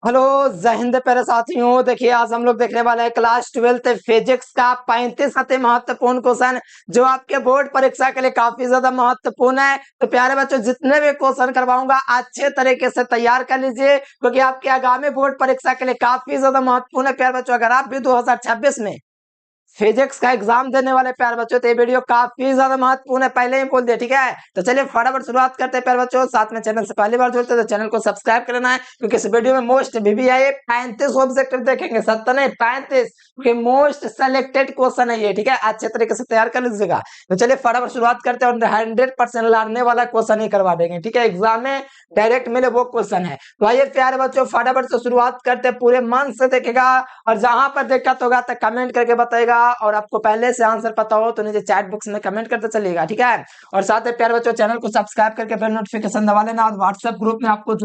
Hello. जय हिंद प्यारे साथियों। देखिए आज हम लोग देखने वाले हैं क्लास 12th फिजिक्स का 35 अति महत्वपूर्ण क्वेश्चन जो आपके बोर्ड परीक्षा के लिए काफी ज्यादा महत्वपूर्ण है। तो प्यारे बच्चों जितने भी क्वेश्चन करवाऊंगा अच्छे तरीके से तैयार कर लीजिए क्योंकि आपके आगामी बोर्ड परीक्षा के लिए काफी ज्यादा महत्वपूर्ण है। प्यारे बच्चों अगर आप भी 2026 में फिजिक्स का एग्जाम देने वाले प्यारे बच्चों तो ये वीडियो काफी ज्यादा महत्वपूर्ण है, पहले ही बोल दिया। ठीक है, तो चलिए फटाफट शुरुआत करते हैं प्यारे बच्चों। साथ में चैनल से पहली बार जुड़ते हैं तो चैनल को सब्सक्राइब कर लेना है क्योंकि इस वीडियो में मोस्ट VBI 35 ऑब्जेक्टिव देखेंगे, 70 नहीं 35, क्योंकि मोस्ट सेलेक्टेड क्वेश्चन है ये। ठीक है, अच्छे तरीके से तैयार कर लीजिएगा। तो चलिए फटाफट शुरुआत करते हैं और 100% लाने वाला क्वेश्चन ही करवा देंगे। ठीक है, एग्जाम में डायरेक्ट मिले वो क्वेश्चन है। तो आइए प्यारे बच्चों फटाफट से शुरुआत करते हैं, पूरे मन से देखेगा और जहां पर दिक्कत होगा तो कमेंट करके बताएगा और आपको पहले से आंसर पता हो तो नीचे चैट बॉक्स में कमेंट करते चलिएगा। ठीक है, और साथ ही प्यारे बच्चों चैनल को सब्सक्राइब करके बेल नोटिफिकेशन दबा लेना और व्हाट्सएप ग्रुप में आपको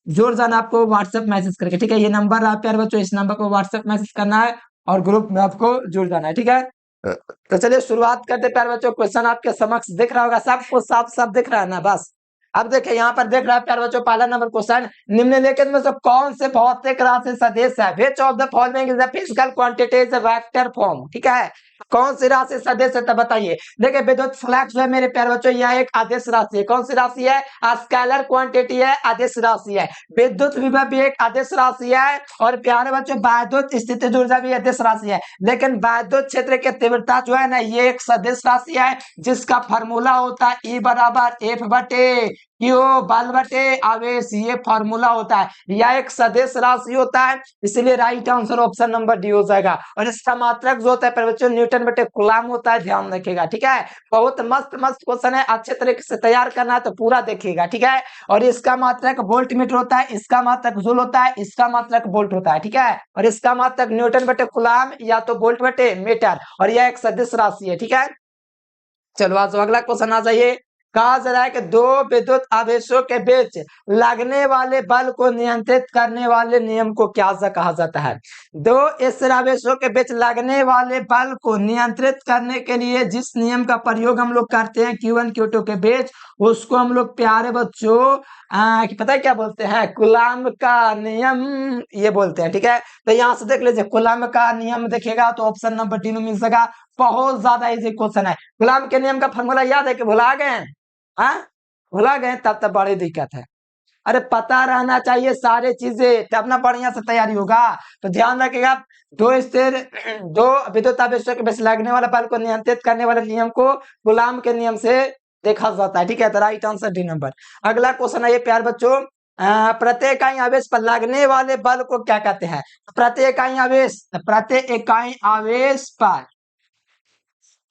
जुड़ जाना आपको व्हाट्सएप मैसेज करके। ठीक है, ये नंबर है प्यारे बच्चों, इस नंबर को व्हाट्सएप मैसेज करना है और ग्रुप में आपको जुड़ जाना है। ठीक है, तो चलिए शुरुआत करते प्यारे बच्चों। क्वेश्चन आपके समक्ष दिख रहा होगा, सबको साफ साफ दिख रहा है ना। बस अब देखिए यहाँ पर देख रहा है प्यारे बच्चों, पहला नंबर क्वेश्चन, निम्नलिखित में से कौन से भौतिक राशि सदिश है? Which of the following is the physical quantity is vector form? ठीक है, कौन सी राशि सदिश है तब बताइए। देखिए विद्युत फ्लक्स है मेरे प्यारे बच्चों, यह एक आदेश राशि है। कौन सी राशि है? स्केलर क्वांटिटी है, आदेश राशि है। विद्युत विभव भी एक आदेश राशि है और प्यारे बच्चों वैद्युत स्थितिज ऊर्जा भी आदेश राशि है। लेकिन वैद्युत क्षेत्र की तीव्रता जो है ना, ये एक सदिश राशि है जिसका फॉर्मूला होता है E बराबर F बटे क्यू बल बटे आवेश। ये फॉर्मूला होता है, यह एक सदिश राशि होता है, इसलिए right answer option number D हो जाएगा। और इसका मात्रक जो होता है बच्चों न्यूटन बटे कूलम होता है, ध्यान रखिएगा। ठीक है, बहुत मस्त मस्त क्वेश्चन है, अच्छे तरीके से तैयार करना है तो पूरा देखिएगा। ठीक है, और इसका मात्रक वोल्ट मीटर होता है, इसका मात्रक जूल होता है, इसका मात्रक वोल्ट होता है। ठीक है, और इसका मात्रक न्यूटन बटे कूलम या तो वोल्ट बटे मीटर, और यह एक सदिश राशि है। ठीक है, चलो आज अगला क्वेश्चन आ जाइए। कहा जा रहा है कि दो विद्युत आवेशों के बीच लगने वाले बल को नियंत्रित करने वाले नियम को क्या कहा जाता है? दो स्थिर आवेशों के बीच लगने वाले बल को नियंत्रित करने के लिए जिस नियम का प्रयोग हम लोग करते हैं Q1 Q2 के बीच, उसको हम लोग प्यारे बच्चों पता है क्या बोलते हैं? कूलम का नियम ये बोलते हैं। ठीक है, तो यहाँ से देख लीजिए कूलम का नियम देखिएगा तो ऑप्शन नंबर डी में मिल जाएगा। बहुत ज्यादा इजी क्वेश्चन है। कूलम के नियम का फॉर्मूला याद है कि भुला गए? हाँ, भुला गए, तब बड़ी दिक्कत है। अरे पता रहना चाहिए सारे चीजें तब ना बढ़िया से तैयारी होगा। तो ध्यान रखिएगा, दो स्थिर दो विद्युत आवेशों के बीच लगने वाले बल को नियंत्रित करने वाले नियम को कूलम के नियम से देखा जाता है। ठीक है, तो राइट आंसर डी नंबर। अगला क्वेश्चन है ये प्यार बच्चों, प्रत्येक इकाई आवेश पर लगने वाले बल को क्या कहते हैं? प्रत्येक इकाई आवेश पर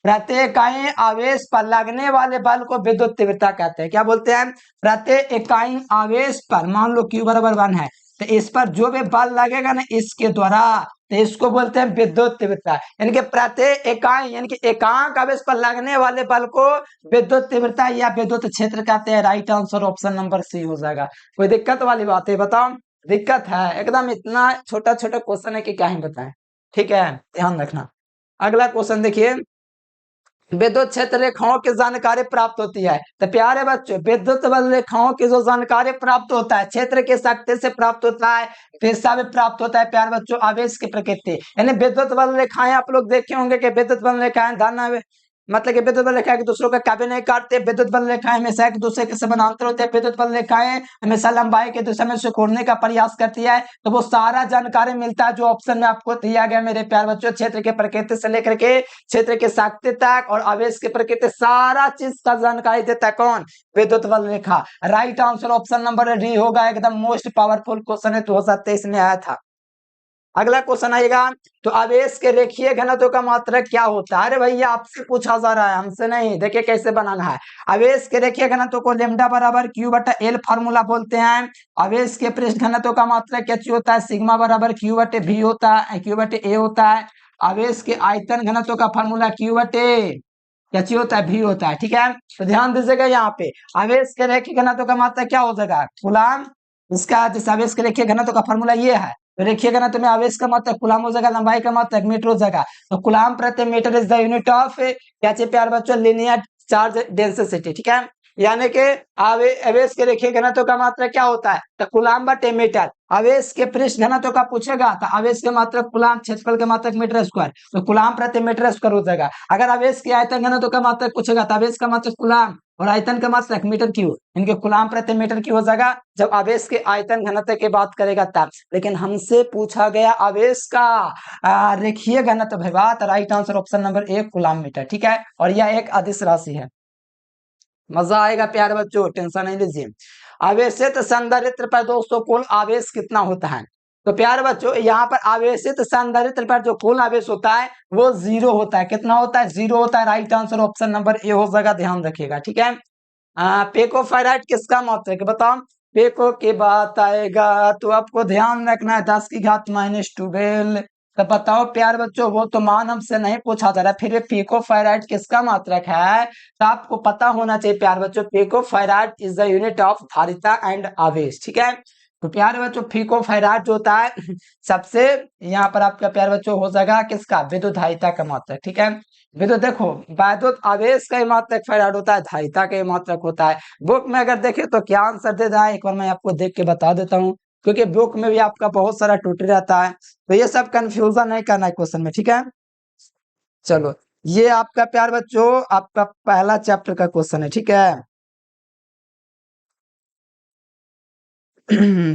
प्रत्येक इकाई आवेश पर लगने वाले बल को विद्युत तीव्रता कहते हैं। क्या बोलते हैं? प्रत्येक इकाई आवेश पर, मान लो Q बराबर 1 है तो इस पर जो भी बल लगेगा ना इसके द्वारा, तो इसको बोलते हैं विद्युत तीव्रता। यानी कि प्रत्येक इकाई यानी कि एकांक आवेश पर लगने वाले बल को विद्युत तीव्रता या विद्युत क्षेत्र कहते हैं। Right answer option number C हो जाएगा। कोई दिक्कत वाली बात है बताओ? दिक्कत है एकदम, इतना छोटा छोटा क्वेश्चन है कि क्या ही बताएं। ठीक है, ध्यान रखना। अगला क्वेश्चन देखिए, विद्युत क्षेत्र रेखाओं की जानकारी प्राप्त होती है। तो प्यारे बच्चों विद्युत बल रेखाओं की जो जानकारी प्राप्त होता है क्षेत्र की शक्ति से प्राप्त होता है, दिशा में प्राप्त होता है प्यारे बच्चों आवेश की प्रकृति। यानी विद्युत बल रेखाएं आप लोग देखे होंगे कि विद्युत बल रेखाएं धन मतलब कि विद्युत बल रेखाएं एक दूसरों का कभी नहीं काटते। विद्युत बल रेखाएं हमेशा एक दूसरे के समानांतर होते हैं। विद्युत बल रेखाएं हमेशा लंबाई के दिशा में सिकोड़ने का प्रयास करती है। तो वो सारा जानकारी मिलता है जो ऑप्शन में आपको दिया गया मेरे प्यार बच्चों, क्षेत्र के प्रकृति से लेकर के क्षेत्र के शक्ति तक और आवेश की प्रकृति सारा चीज का जानकारी देता है कौन? विद्युत बल रेखा। Right answer option number D होगा, एकदम मोस्ट पावरफुल क्वेश्चन है, 2023 में आया था। अगला क्वेश्चन आएगा, तो आवेश के रेखीय घनत्व का मात्रक क्या होता है? अरे भैया आपसे पूछा जा रहा है, हमसे नहीं। देखिए कैसे बनाना है। आवेश के रेखीय घनत्व को लेमडा बराबर Q बटा L फार्मूला बोलते हैं। आवेश के पृष्ठ घनत्व का मात्रक क्या होता है? सिग्मा बराबर Q बटे V होता है, Q बटे A होता है। आवेश के आयतन घनत्व का फार्मूला Q बटे क्या होता है? V होता है। ठीक है, तो ध्यान दीजिएगा यहाँ पे आवेश के रेखीय घनत्व का मात्रक क्या हो जाएगा? कूलम। इसका जिस आवेश के रेखीय घनत्व का फार्मूला ये है, तो रेखीय घनत्व में आवेश का मात्रक कूलम हो जाएगा, लंबाई का मात्रक मीटर हो जाएगा। तो कूलम प्रति metre is the unit of क्या प्यार बच्चों? Linear charge density. ठीक है, यानी कि आवेश के रेखीय घनत्व का मात्रा क्या होता है, तो कूलाम बटे मीटर। आवेश के पृष्ठ घनत्व का पूछेगा तो आवेश के मात्रक कूलाम, क्षेत्रफल के मात्रक मीटर स्क्वायर, तो कूलाम प्रति मीटर स्क्वायर हो जाएगा। अगर आवेश के आयतन घनत्व का मात्रक पूछेगा तो आवेश का मात्रक कूलाम और आयतन का मात्रक मीटर क्यूब, इनके कूलाम प्रति मीटर क्यूब हो जाएगा जब आवेश के आयतन घनत्व की बात करेगा तब। लेकिन हमसे पूछा गया आवेश का रेखीय घनत्व भैया, तो right answer option number 1 coulomb metre, ठीक है। और यह एक अदिश राशि है। मजा आएगा प्यारे बच्चों, टेंशन नहीं लीजिए। आवेशित संधारित्र पर दोस्तों कुल आवेश कितना होता है, तो प्यारे बच्चों यहाँ पर आवेशित संधारित्र पर जो कुल आवेश होता है वो 0 होता है। कितना होता है, 0 होता है। Right answer option number A हो जाएगा, ध्यान रखिएगा, ठीक है। पेको फेराइट किसका मात्रक बताओ, पेको की बात आएगा तो आपको ध्यान रखना है 10 की घात -12। तो बताओ प्यारे बच्चों, वो तो मान हमसे नहीं पूछा जा रहा, फिर पिको फेराइट किसका मात्रक है, तो आपको पता होना चाहिए प्यारे बच्चों, pico farad is the unit of धारिता एंड आवेश, ठीक है। तो प्यारे बच्चों पिको फेराइट जो होता है सबसे यहाँ पर आपका प्यारे बच्चों हो जाएगा किसका, विद्युत धारिता का मात्रक, ठीक है। विद्युत देखो वैद्युत आवेश का मात्रक फेराइट होता है, धारिता का मात्रक होता है। बुक में अगर देखें तो क्या आंसर दे रहा है, एक बार मैं आपको देख के बता देता हूँ, क्योंकि बुक में भी आपका बहुत सारा टूट रहता है, तो ये सब कंफ्यूजन नहीं करना है क्वेश्चन में, ठीक है। चलो ये आपका प्यार बच्चों आपका पहला चैप्टर का क्वेश्चन है, ठीक है।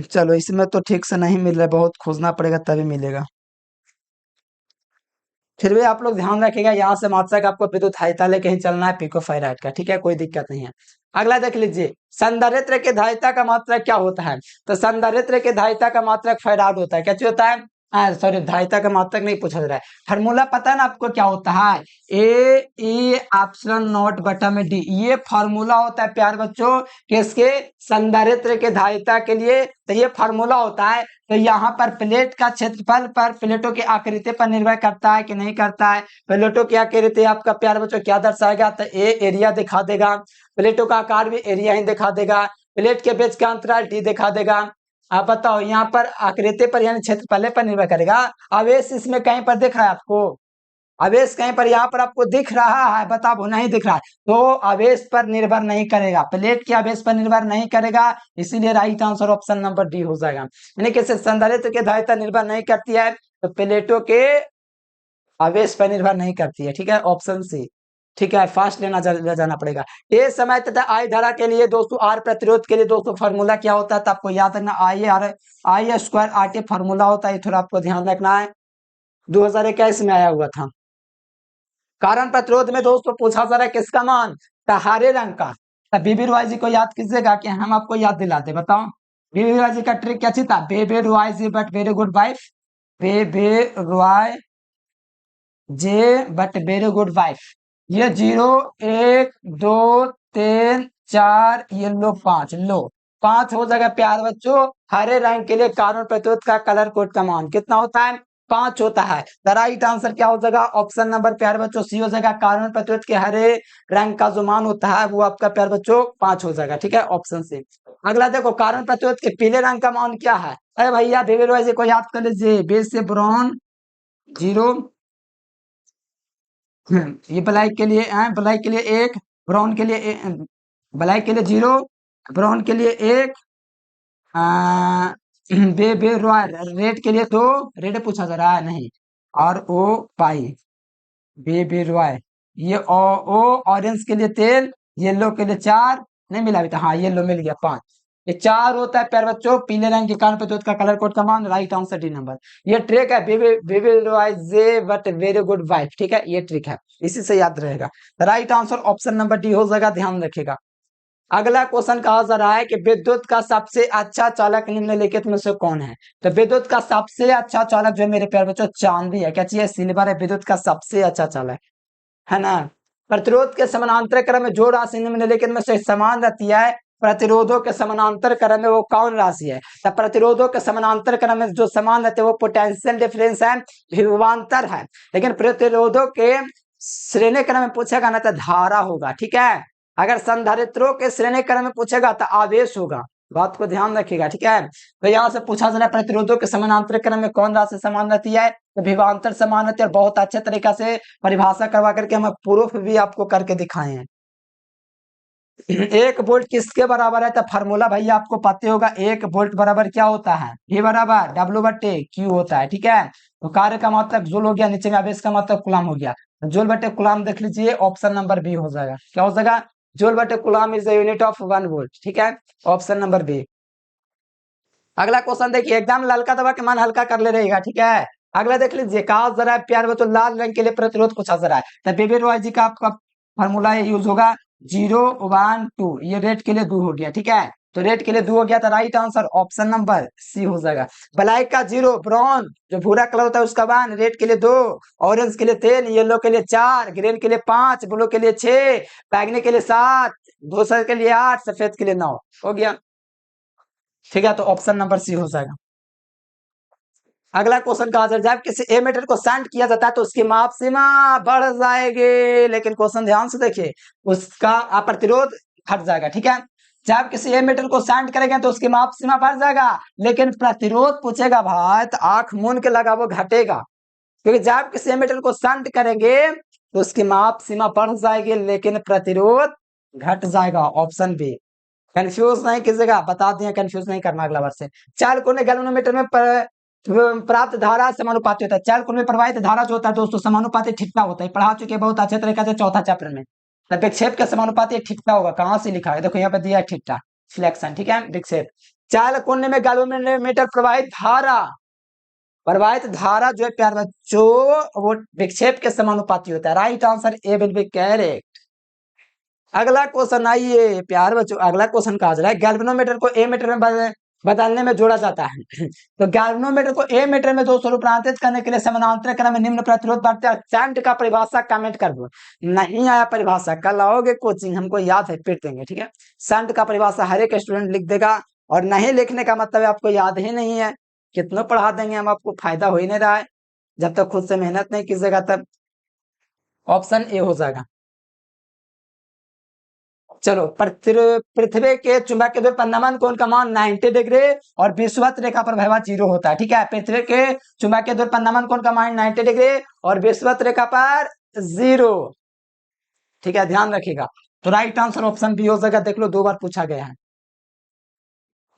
चलो इसमें तो ठीक से नहीं मिल रहा है, बहुत खोजना पड़ेगा तभी मिलेगा। फिर भी आप लोग ध्यान रखिएगा, यहाँ से मात्रक आपको विद्युत धारिता लेके ही चलना है पिको फेराइट का, ठीक है, कोई दिक्कत नहीं है। अगला देख लीजिए, संधारित्र के धारिता का मात्रक क्या होता है, तो संधारित्र के धारिता का मात्रक फेराइट होता है। क्या चीज होता है, सॉरी धारिता का मात्रक नहीं पूछा जा रहा है, फार्मूला पता है ना आपको क्या होता है, ए ई एप्सिलॉन नॉट बटा में डी, ये फार्मूला होता है प्यार बच्चों किसके, संधारित्र के धारिता के लिए, तो ये फार्मूला होता है। तो यहाँ पर प्लेट का क्षेत्रफल पर प्लेटों की आकृति पर निर्भर करता है कि नहीं करता है, प्लेटों की आकृति आपका प्यार बच्चों क्या दर्शाएगा, तो ए एरिया दिखा देगा, प्लेटों का आकार भी एरिया ही दिखा देगा, प्लेट के बीच का अंतराल डी दिखा देगा। आप बताओ यहाँ पर आकृति पर यानी क्षेत्रफल पर निर्भर करेगा। आवेश इसमें कहीं पर दिख रहा है आपको, आवेश कहीं पर यहाँ पर आपको दिख रहा है, बताओ नहीं दिख रहा है, तो आवेश पर निर्भर नहीं करेगा, प्लेट के आवेश पर निर्भर नहीं करेगा, इसीलिए right answer option number D हो जाएगा। यानी कि संधारित्र की धारिता निर्भर नहीं करती है, तो प्लेटों के आवेश पर निर्भर नहीं करती है, ठीक है, ऑप्शन सी, ठीक है। फास्ट ले जाना पड़ेगा। ए समय तथा आई धारा के लिए दोस्तों, आर प्रतिरोध के लिए दोस्तों फार्मूला क्या होता है, तो आपको याद रखना आई स्क्वायर आर टी फार्मूला होता है, थोड़ा आपको ध्यान रखना है, 2021 में आया हुआ था। कारण प्रतिरोध में दोस्तों पूछा जा रहा है किसका मान, तो हरे रंग का, तो बीबी रॉय जी को याद कीजिएगा कि हम आपको याद दिलाते, बताओ बीबी रॉय जी का ट्रिक क्या था, baby Roy ji but very good wife, baby Roy जे बट वेरी गुड वाइफ, ये 0 1 2 3 4 ये लो 5, लो 5 हो जाएगा प्यार बच्चों। हरे रंग के लिए कारण प्रतिरोध का कलर कोड का मान कितना होता है, 5 होता है। द राइट आंसर क्या हो जाएगा, ऑप्शन नंबर प्यार बच्चों सी हो जाएगा। कारण प्रतिरोध के हरे रंग का जो मान होता है वो आपका प्यार बच्चों 5 हो जाएगा, ठीक है, ऑप्शन सी। अगला देखो, कारण प्रतिरोध के पीले रंग का मान क्या है, अरे भैया बेबी रॉय जी को याद कर लीजिए, बेस से ब्राउन 0, ये ब्लैक के लिए ब्लैक के लिए 1, ब्राउन के लिए ब्लैक के लिए 0, ब्राउन के लिए 1, बे बे रेड के लिए 2, रेड पूछा जा रहा है नहीं, और ओ पाई बे बे रॉय, ये ओ ऑरेंज के लिए 3, येलो के लिए 4, नहीं मिला अभी तो, हाँ येलो मिल गया 5, ये 4 होता है प्यारे बच्चों पीले रंग के कारण प्रतिरोध का कलर कोड का मान। राइट आंसर डी नंबर, ये ट्रिक है बेबी रॉय जे बट वेरी गुड वाइफ, ठीक है, ये ट्रिक है, इसी से याद रहेगा। Right answer option number D हो जाएगा, ध्यान रखिएगा। अगला क्वेश्चन कहा जा रहा है कि विद्युत का सबसे अच्छा चालक निम्नलिखित में से कौन है, तो विद्युत का सबसे अच्छा चालक जो मेरे प्यारे बच्चों चांदी है, क्या चाहिए, सिल्वर है विद्युत का सबसे अच्छा चालक, है ना। प्रतिरोध के समानांतर क्रम में जो राशि निम्नलिखित में से समान रहती है, प्रतिरोधों के समानांतर क्रम में वो कौन राशि है, तो प्रतिरोधों के समानांतर क्रम में जो समान रहते हैं वो पोटेंशियल डिफरेंस है, विभवांतर है। लेकिन प्रतिरोधों के श्रेणी क्रम में पूछेगा ना तो धारा होगा, ठीक है। अगर संधारित्रों के श्रेणी क्रम में पूछेगा तो आवेश होगा, बात को ध्यान रखिएगा, ठीक है। तो यहाँ से पूछा जा रहा है प्रतिरोधों के समानांतर क्रम में कौन राशि समान रहती है, तो विभवांतर समान रहती है, और बहुत अच्छे तरीका से परिभाषा करवा करके हम प्रूफ भी आपको करके दिखाए हैं। एक वोल्ट किसके बराबर है? तो फार्मूला भैया आपको पता होगा, एक वोल्ट बराबर क्या होता है? V बराबर W बटे Q होता है, ठीक है। तो कार्य का मतलब जूल हो गया, नीचे में आवेश का मतलब कुलाम हो गया। जूल बटे कुलाम देख लीजिए, ऑप्शन नंबर बी हो जाएगा। क्या हो जाएगा? जूल बटे कुलाम is the unit of 1 volt, ठीक है, ऑप्शन नंबर बी। अगला क्वेश्चन देखिए, एकदम ललका दबा के मन हल्का कर ले रहेगा, ठीक है। अगला देख लीजिए, कहा जरा है प्यार बच्चों, लाल रंग के लिए प्रतिरोध पूछा जरा है। तो बेबी रॉय जी का आपका फॉर्मूला यूज होगा 0 1 2, ये रेट के लिए 2 हो गया, ठीक है। तो रेट के लिए 2 हो गया, तो right answer option number C हो जाएगा। ब्लैक का 0, ब्राउन जो भूरा कलर होता है उसका 1, रेड के लिए 2, ऑरेंज के लिए 3, येलो के लिए 4, ग्रीन के लिए 5, ब्लू के लिए 6, बैगनी के लिए 7, धूसर के लिए 8, सफेद के लिए 9 हो गया, ठीक है। तो ऑप्शन नंबर सी हो जाएगा। अगला क्वेश्चन का आंसर, जब किसी एमीटर को शंट किया जाता है तो उसकी माप सीमा बढ़ जाएगी, लेकिन क्वेश्चन ध्यान से देखिए, उसका प्रतिरोध घट जाएगा, ठीक है। जब किसी एमीटर को शंट करेंगे तो उसकी माप सीमा बढ़ जाएगा, लेकिन प्रतिरोध पूछेगा भाई तो आंख मूंद के लगा, वो घटेगा। क्योंकि जब किसी एमीटर को शंट करेंगे तो उसकी माप सीमा बढ़ जाएगी, लेकिन प्रतिरोध घट जाएगा, ऑप्शन बी। कंफ्यूज नहीं कीजिएगा, बता दिए, कंफ्यूज नहीं करना अगला वर्ष से। चार कोने गैल्वेनोमीटर में प्राप्त धारा समानुपाती होता है। चार कोने में प्रवाहित धारा जो होता है दोस्तों समानुपाती ठिकता होता है, पढ़ा चुके बहुत अच्छे तरीके से चौथा चैप्टर में। तब विक्षेप के समानुपाती ठिकता होगा, कहां से लिखा है? देखो यहाँ पे दिया है ठिकता सिलेक्शन, ठीक है, विक्षेप। चार कोने में गैल्वेनोमीटर प्रवाहित धारा जो है प्यार बच्चों, वो विक्षेप के समानुपाती होता है। Right answer A will be correct. अगला क्वेश्चन आइए प्यार बच्चों, अगला क्वेश्चन कहा जा रहा है, गैल्वेनोमीटर को ए मीटर में बदलने में जोड़ा जाता है। तो गैल्वेनोमीटर को ए मीटर में दोस्तों रूपांतरित करने के लिए समानांतर क्रम में निम्न प्रतिरोध बढ़ते हैं। शंट का परिभाषा कमेंट कर दो, नहीं आया परिभाषा, कल आओगे कोचिंग, हमको याद है, फिर देंगे, ठीक है। शंट का परिभाषा हर एक स्टूडेंट लिख देगा, और नहीं लिखने का मतलब आपको याद ही नहीं है। कितना पढ़ा देंगे हम आपको, फायदा हो ही नहीं रहा है जब तक खुद से मेहनत नहीं कीजिएगा। तब ऑप्शन ए हो जाएगा। चलो, पृथ्वी के चुंबकीय ध्रुव पर नमन कोण का मान 90 डिग्री और विषुवत रेखा पर भैया 0 होता है, ठीक है। पृथ्वी के चुंबकीय ध्रुव पर नमन कोण का मान 90 डिग्री और विषुवत रेखा पर 0, ठीक है, ध्यान रखिएगा। तो राइट आंसर ऑप्शन बी हो जाएगा। देख लो, 2 बार पूछा गया है।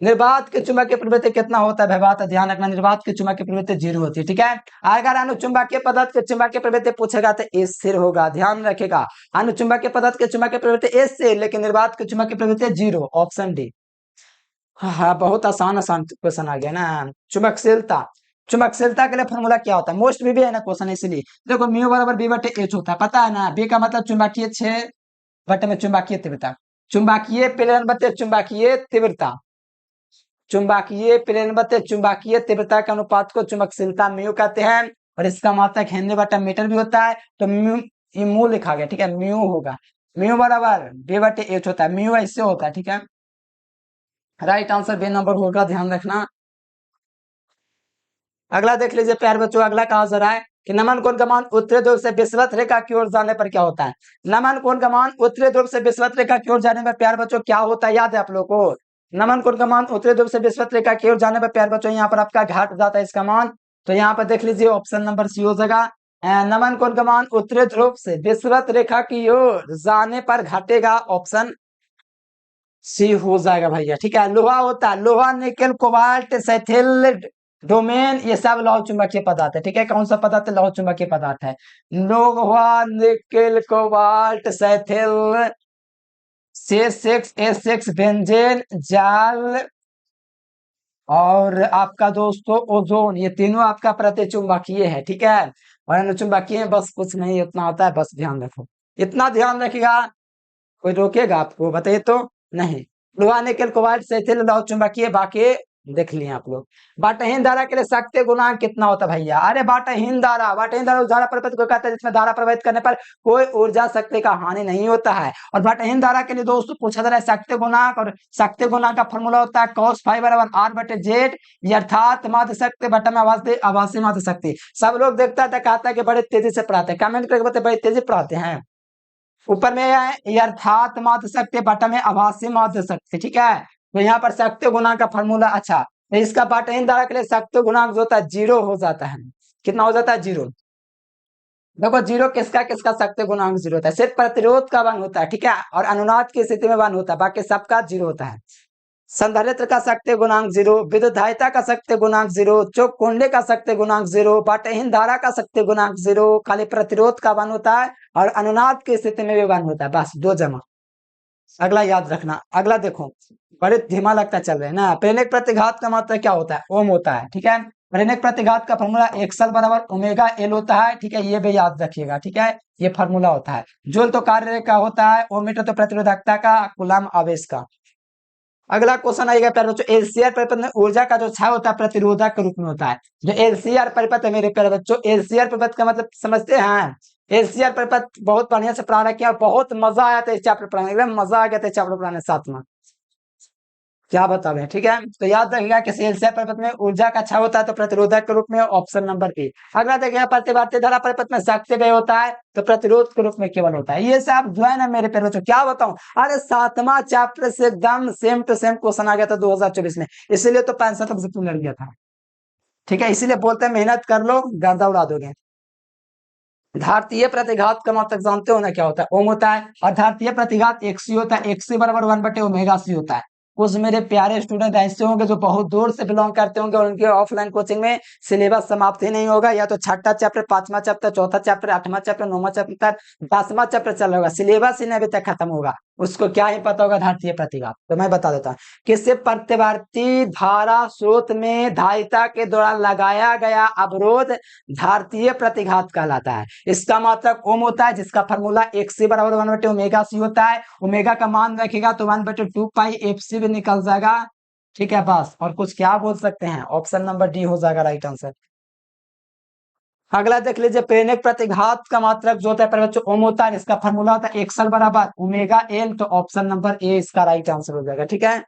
निर्वात की चुंबकीय प्रवृत्ति कितना होता है भैया? ध्यान रखना, निर्वात की चुंबकीय प्रवृत्ति 0 होती है, ठीक है। अगर अनुचुंबकीय पदार्थ के चुंबकीय प्रवृत्ति पूछेगा तो स्थिर होगा, ध्यान रखेगा। अनुचुंबकीय पदार्थ के चुंबकीय प्रवृत्ति स्थिर, लेकिन निर्वात की चुंबकीय प्रवृत्ति 0, ऑप्शन डी। हाँ, बहुत आसान आसान क्वेश्चन आ गया ना। चुंबकशीलता, चुंबकशीलता के लिए फॉर्मूला क्या होता है? मोस्ट भी है ना क्वेश्चन, इसलिए देखो, म्यू बराबर बी बटे एच होता है, पता है ना। बी का मतलब चुंबकीय क्षेत्र बटे में चुंबकीय तीव्रता, चुंबकीय प्रेरण बटे चुंबकीय तीव्रता, चुंबकीय प्रेरण बटे चुंबकीय तीव्रता के अनुपात को चुंबकशीलता म्यू कहते हैं। और इसका मात्रक हेनरी बटा मीटर भी होता है। तो म्यू, ये म्यू लिखा गया, ठीक है, म्यू होगा। म्यू बराबर बी बटे एच होता है, म्यू ऐसे होता है, ठीक है। राइट आंसर बी नंबर होगा, ध्यान रखना। अगला देख लीजिए प्यार बच्चों, अगला कहा जा रहा है कि नमन कोण का मान उत्तरी ध्रुव से विषुवत रेखा की ओर जाने पर क्या होता है? नमन कोण का मान उत्तरी ध्रुव से विषुवत रेखा की ओर जाने पर प्यार बच्चों क्या होता है? याद है आप लोग को? नमन कोण का मान उत्तरी ध्रुव से विषुवत रेखा की ओर जाने पर प्यार बच्चों यहाँ पर आपका घट जाता है इसका मान। तो यहाँ पर देख लीजिए, ऑप्शन नंबर सी हो जाएगा। नमन कोण का मान उत्तरी ध्रुव से विषुवत रेखा की ओर जाने पर घटेगा, ऑप्शन सी हो जाएगा भैया, ठीक है। लोहा होता है, लोहा, निकेल, कोबाल्ट, सैथिल, डोमेन, ये सब लौह चुंबकीय पदार्थ है, ठीक है। कौन सा पदार्थ है? लौह चुंबकीय पदार्थ है। लोहा, निकेल, कोबाल्ट, सैथिल, C6H6, बेंजेन, जाल, और आपका दोस्तों ओजोन, ये तीनों आपका प्रतिचुंबकीय है, ठीक है। और अनुचुंबकीय बस कुछ नहीं, उतना होता है, बस ध्यान रखो, इतना ध्यान रखिएगा। कोई रोकेगा आपको? बताइए तो। नहीं। लोहा, निकेल, कोबाल्ट, सैथिल लौह चुंबकीय, बाकी देख लिए आप लोग। बाटहीन धारा के लिए शक्ति गुणांक कितना होता है भैया? अरे बाटहीन धारा, बाटहीन धारा उस धारा प्रवाहित को कहते हैं जिसमें धारा प्रवाहित करने पर कोई ऊर्जा शक्ति का हानि नहीं होता है। और बाटहीन धारा के लिए दोस्तों पूछा जा रहा है शक्ति गुणांक, और शक्ति गुणांक का फॉर्मूला होता है cos फाइव बराबर R बटे जेड, अर्थात माध्य शक्ति बटा में आभासी माध्य शक्ति। सब लोग देखता है कहता है कि बड़े तेजी से पढ़ाते हैं, कमेंट करके बताते बड़े तेजी पढ़ाते हैं। ऊपर में है अर्थात माध्य शक्ति बटा में आभासी माध्य शक्ति, ठीक है। तो यहाँ पर शक्ति गुणांक का फॉर्मूला, अच्छा, तो इसका बाटहीन धारा के लिए शक्ति गुणांक जो होता है 0 हो जाता है। कितना हो जाता है? 0। देखो जीरो किसका किसका शक्ति गुणांक जीरो होता है, सिर्फ प्रतिरोध का 1 होता है, ठीक है, और अनुनाद की स्थिति में 1 होता है, बाकी सबका जीरो होता है। संधारित्र का शक्ति गुणांक जीरो, विद्युत धारिता का शक्ति गुणांक जीरो, चौक कुंडली का शक्ति गुणांक जीरो, बाटेहीन धारा का शक्ति गुणांक जीरो, खाली प्रतिरोध का 1 होता है और अनुनाद की स्थिति में भी 1 होता है, बस 2 जमा। अगला याद रखना, अगला देखो बड़े धीमा लगता चल रहे हैं ना। प्रेरक प्रतिघात का मात्रा क्या होता है, ओम होता है, ठीक है। प्रेरक प्रतिघात का फॉर्मूला एक्सल बराबर ओमेगा एल होता है, ठीक है, ये भी याद रखिएगा, ठीक है, ये फॉर्मूला होता है। जूल तो कार्य का होता है, ओम मीटर तो प्रतिरोधकता का, कूलम आवेश का। अगला क्वेश्चन आएगा प्यारे बच्चों, एलसीआर परिपथ में ऊर्जा का जो क्षय होता है प्रतिरोधक के रूप में होता है। जो एलसीआर परिपथ है मेरे प्यारे बच्चों, एलसीआर परिपथ का मतलब समझते हैं। एलसीआर परिपथ बहुत बढ़िया से पढ़ाना किया, बहुत मजा आया था इस चैप्टर पढ़ाने, एकदम मजा आ गया था चैप्टर पढ़ाने साथ में, क्या बता रहे हैं, ठीक है। तो याद रखिएगा कि एलसीआर परिपथ में ऊर्जा का क्षय होता है तो प्रतिरोधक के रूप में, ऑप्शन नंबर ए। अगला देखिएगा प्रतिवर्ती धारा परिपथ में शक्ति व्यय होता है तो प्रतिरोध के रूप में केवल होता है। ये सब जो है ना मेरे प्यारे बच्चों, क्या बताऊं, अरे 7वां चैप्टर से एकदम सेम टू सेम क्वेश्चन आ गया था 2024 में, इसीलिए तो 65% लड़ गया था, ठीक है, इसीलिए बोलते हैं मेहनत कर लो गर्दा उड़ा दोगे। धारतीय प्रतिघात का मतलब जानते हो ना क्या होता है, ओम होता है, और धारतीय प्रतिघात एक्सी होता है, एक्सी बराबर 1/ओमेगा सी होता है। कुछ मेरे प्यारे स्टूडेंट ऐसे होंगे जो बहुत दूर से बिलोंग करते होंगे और उनके ऑफलाइन कोचिंग में सिलेबस समाप्त ही नहीं होगा, या तो छठा चैप्टर, 5वां चैप्टर, चौथा चैप्टर, 8वां चैप्टर, 9वां चैप्टर, 10वां चैप्टर चल रहा होगा, सिलेबस ही नहीं अभी तक खत्म होगा, उसको क्या ही पता होगा धारतीय प्रतिघात। तो मैं बता देता हूँ, किसी प्रतिवर्ती धारा स्रोत में धारिता के द्वारा लगाया गया अवरोध धारतीय प्रतिघात कहलाता है। इसका मात्रक ओम होता है, जिसका फॉर्मूला एक्सी बराबर 1/ओमेगा सी होता है। ओमेगा का मान रखेगा तो 1/2 पाई एफ सी भी निकल जाएगा, ठीक है, बस। और कुछ क्या बोल सकते हैं, ऑप्शन नंबर डी हो जाएगा राइट आंसर। अगला देख लीजिए, प्रेरक प्रतिघात का मात्रक जो होता है बच्चों ओम होता है, इसका फॉर्मूला होता है एक्सल बराबर ओमेगा एल, तो ऑप्शन नंबर ए इसका राइट आंसर हो जाएगा, ठीक है,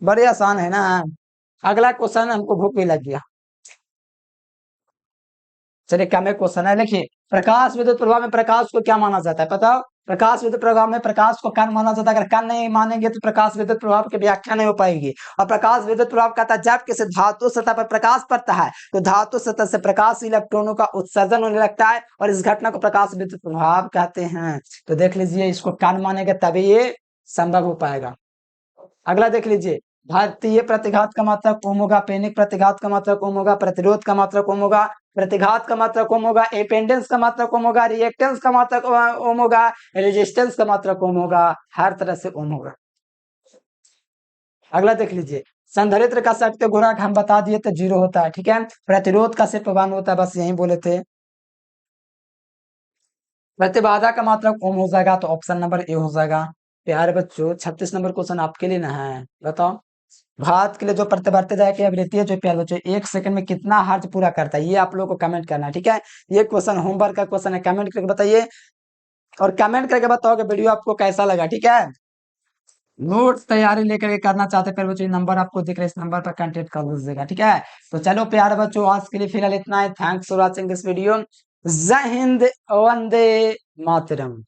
बड़े आसान है ना। अगला क्वेश्चन, हमको भूख भी लग गया, चलिए क्या में क्वेश्चन है, देखिए प्रकाश विद्युत प्रभाव में प्रकाश को क्या माना जाता है, पता हो, प्रकाश विद्युत प्रभाव में प्रकाश को कण माना जाता है। अगर कण नहीं मानेंगे तो प्रकाश विद्युत प्रभाव की व्याख्या नहीं हो पाएगी। और प्रकाश विद्युत प्रभाव कहता है जब किसी धातु सतह पर प्रकाश पड़ता है तो धातु सतह से प्रकाश इलेक्ट्रॉनों का उत्सर्जन होने लगता है, और इस घटना को प्रकाश विद्युत प्रभाव कहते हैं। तो देख लीजिए, इसको कण मानेंगे तभी ये संभव हो पाएगा। अगला देख लीजिए, भारतीय प्रतिघात का मात्रक ओम होगा, पेनिक प्रतिघात का मात्रक ओम होगा, प्रतिरोध का मात्रक ओम होगा, प्रतिघात का मात्रक ओम होगा, एपेंडेंस का मात्रक ओम होगा, रिएक्टेंस का मात्रक ओम होगा, रेजिस्टेंस का मात्रक ओम होगा, हर तरह से ओम होगा। अगला देख लीजिए, संधारित्र का शक्ति गुणांक हम बता दिए तो जीरो होता है, ठीक है। प्रतिरोध का सिर्फ 1 होता है, बस यही बोले थे। प्रतिबाधा का मात्रक ओम हो जाएगा, तो ऑप्शन नंबर ए हो जाएगा। प्यारे बच्चों 36 नंबर क्वेश्चन आपके लिए ना है, बताओ, भारत के लिए जो प्रतिवर्ती धारा की आवृत्ति है जो प्यारे बच्चों 1 सेकंड में कितना हर्ज पूरा करता है, ये आप लोगों को कमेंट करना है, ठीक है। ये क्वेश्चन होमवर्क का क्वेश्चन है, कमेंट करके बताइए, और कमेंट करके बताओ कि वीडियो आपको कैसा लगा, ठीक है। नोट्स तैयारी लेकर के करना चाहते प्यारे बच्चों, नंबर आपको दिख रहा है, इस नंबर पर कांटेक्ट कर लीजिएगा, ठीक है। तो चलो प्यारे बच्चों, आज के लिए फिलहाल इतना है। Thanks for watching this video. जय हिंद, वंदे मातरम।